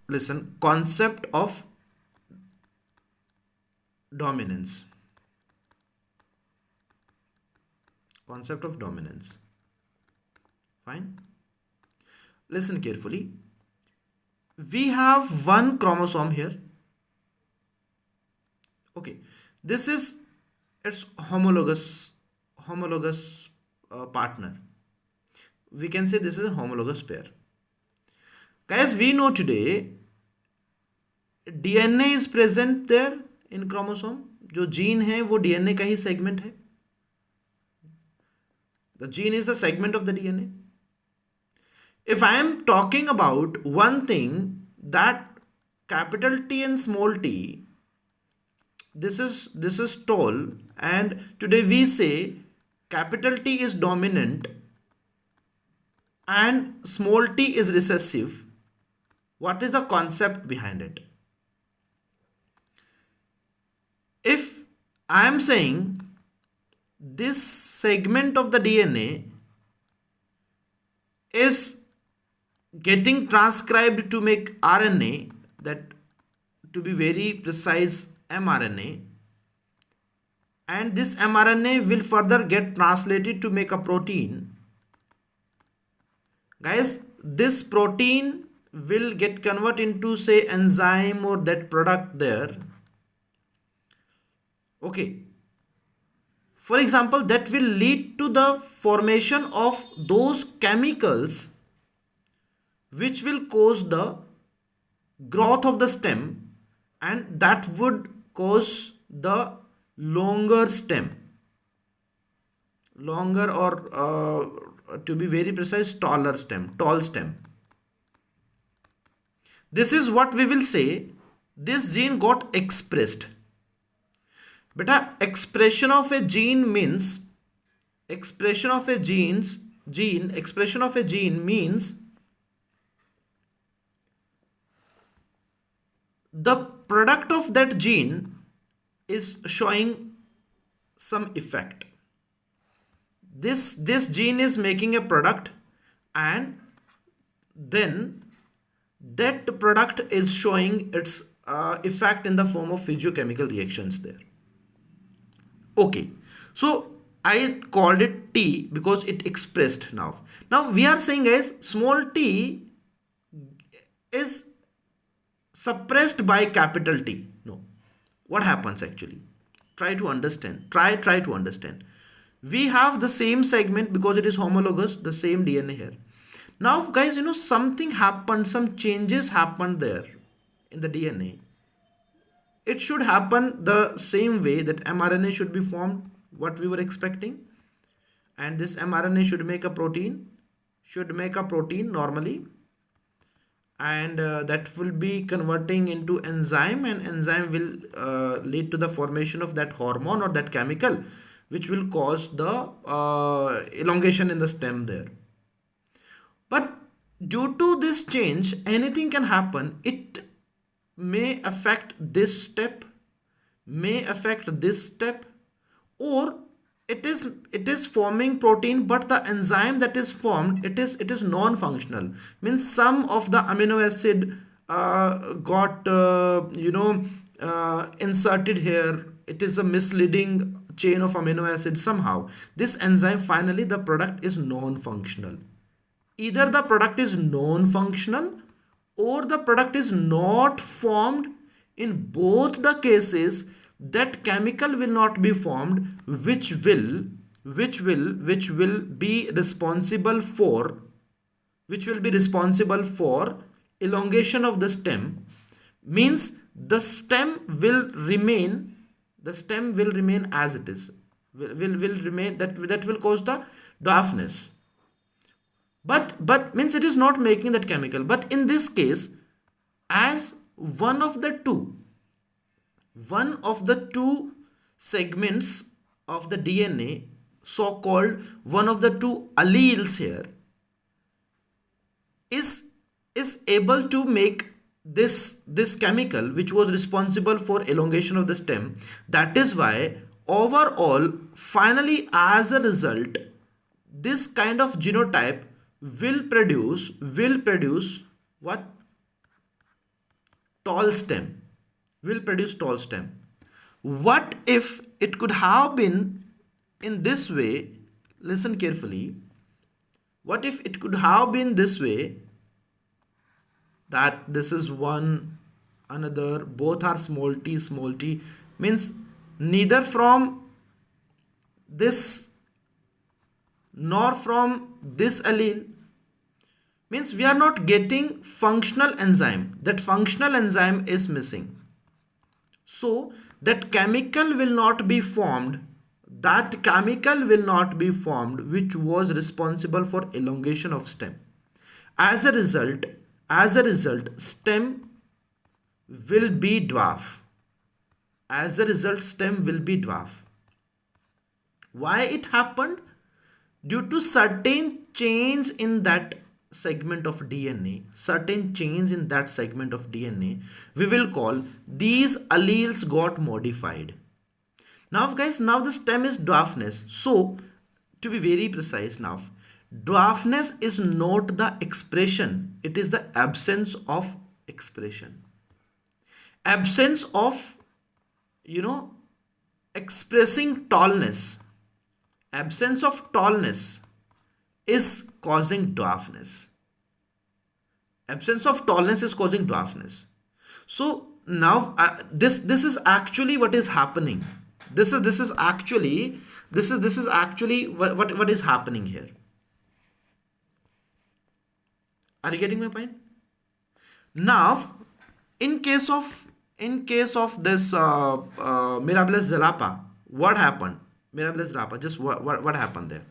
listen, concept of dominance. Concept of dominance. Fine. Listen carefully. We have one chromosome here. Okay, this is its homologous partner. We can say this is a homologous pair. Guys, we know today DNA is present there in chromosome. जो gene है वो DNA का ही segment है. The gene is the segment of the DNA. If I am talking about one thing, that capital T and small t, this is tall, and today we say capital T is dominant and small t is recessive. What is the concept behind it? If I am saying this segment of the DNA is getting transcribed to make RNA, that to be very precise mRNA, and this mRNA will further get translated to make a protein. Guys, this protein will get converted into, say, enzyme or that product there. Okay, for example, that will lead to the formation of those chemicals which will cause the growth of the stem, and that would cause the longer stem, longer, or to be very precise, tall stem. This is what we will say this gene got expressed. Beta, expression of a gene means expression of a gene means the product of that gene is showing some effect. This gene is making a product, and then that product is showing its effect in the form of physiochemical reactions there. Okay, so I called it T because it expressed now. Now we are saying, guys, small t is suppressed by capital T. No. What happens actually? Try to understand. Try to understand. We have the same segment because it is homologous, the same DNA here. Now, guys, something happened, some changes happened there in the DNA. It should happen the same way that mRNA should be formed, what we were expecting. And this mRNA should make a protein normally. And that will be converting into enzyme, and enzyme will lead to the formation of that hormone or that chemical, which will cause the elongation in the stem there. But due to this change, anything can happen. It may affect this step, or it is forming protein, but the enzyme that is formed, it is non-functional. Means some of the amino acid got inserted here. It is a misleading chain of amino acid somehow. This enzyme, finally the product is non-functional. Either the product is non-functional or the product is not formed. In both the cases, that chemical will not be formed, which will be responsible for elongation of the stem. Means the stem will remain as it is, will remain, that will cause the dwarfness. But means it is not making that chemical. But in this case, as one of the two segments of the DNA, so called one of the two alleles here, is able to make this chemical which was responsible for elongation of the stem. That is why overall, finally, as a result, this kind of genotype will produce what? tall stem, will produce tall stem. What if it could have been in this way? Listen carefully. What if it could have been this way, that this is one, another, both are small t, means neither from this nor from this allele, means we are not getting functional enzyme, that functional enzyme is missing. So that chemical will not be formed, that chemical will not be formed which was responsible for elongation of stem. As a result, stem will be dwarf. As a result, stem will be dwarf. Why it happened? Due to certain change in that segment of DNA, certain change in that segment of DNA, we will call these alleles got modified. Now guys, now the stem is dwarfness. So to be very precise now, dwarfness is not the expression, it is the absence of expression. Absence of, expressing tallness. Absence of tallness is causing dwarfness. Absence of tallness is causing dwarfness. So now this is actually what is happening. This is actually what is happening here. Are you getting my point? Now, in case of this Mirabilis zalapa, what happened? Mirabilis zalapa, just what happened there?